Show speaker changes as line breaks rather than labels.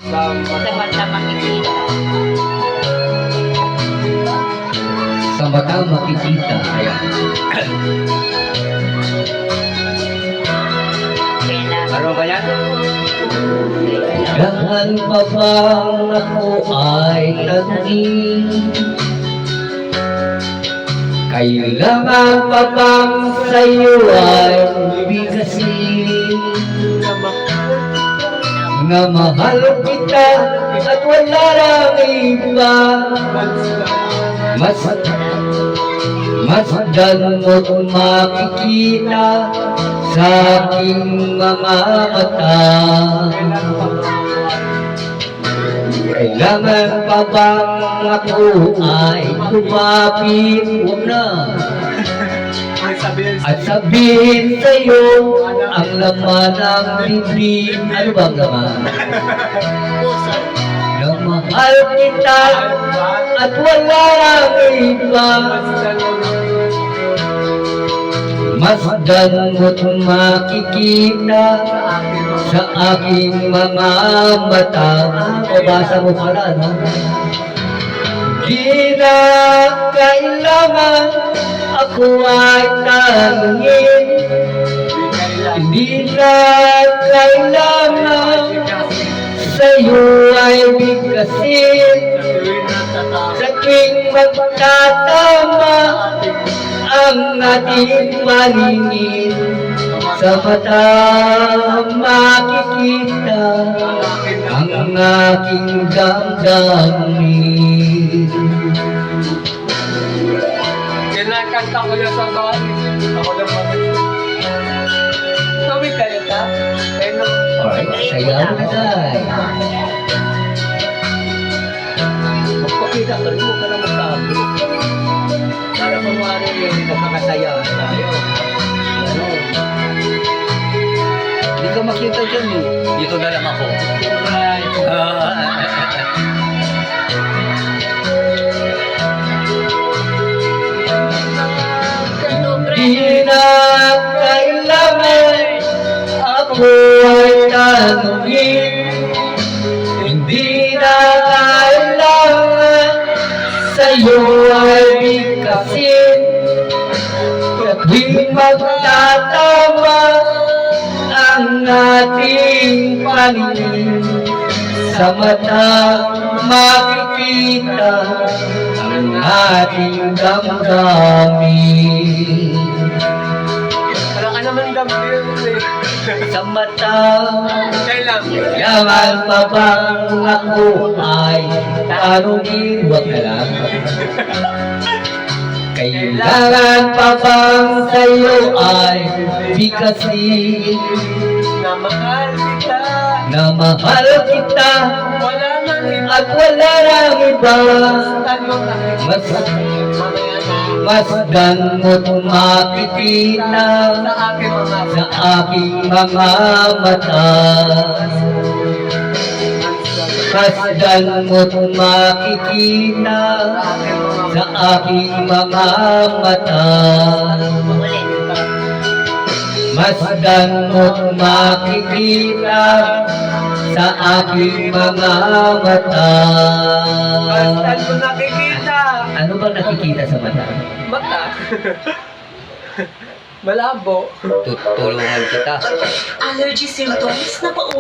Sa mata makikita.
Sa mata makikita. Ayan.
Kailangan.
Ano ba yan? Dahan pa bang ako ay tanungin? Kailangan pa bang sa'yo ay bigasin? Nga mahal kita at wala lang iba. Masdan mo't makikita sa aking mga mata. Kailangan pa bang ako ay lumapit? Huwag na. At sabihin sa'yo ang laman ng bibig. Ano ba ang laman?
Puso.
Na mahal kita at wala lang iba. Masdan mo't makikita sa aking mga mata. Mabasa mo pala, no? Di na kailangan ako ay tanungin. Hindi na kailangan sa'yo ay bigkasin. Sa tuwing magtatama ang ating paningin, sa mata makikita ang aking damdamin.
Kinakanta ko yan sa bahay. Ako lang pamit. Kami kaya ka? Pero,
Alright, sayaw na tayo. Magpakita ka rin mo ka na magsabi. Para pamari yung nakakasaya tayo. Ano? Hindi ka makita dyan eh. Dito na lang ako. Di na kailangan ako ay tanungin. Hindi na kailangan sa'yo ay bigkasin. Tuwing magtatama ang ating paningin, sa mata makikita ang ating damdamin.
wala ka naman dambil eh.
Sa mata,
Kailan?
kailangan pa bang ako ay tanungin? Huwag na lang. Kailangan pa bang sa'yo ay bigkasin?
Na mahal kita.
Na mahal kita
Wala nang iba.
at wala lang iba.
Tanong natin. Mamaya na.
Masdan mo't makikita
Sa akin mga
sa aking mga mata. Masdan mo't makikita sa aking mga mata.
Ulit.
Masdan mo't makikita sa aking mga mata.
Saan ko nakikita?
Ano ba nakikita sa mata?
Mata. Malabo.
Tutulungan kita.
Allergy symptoms na paulit.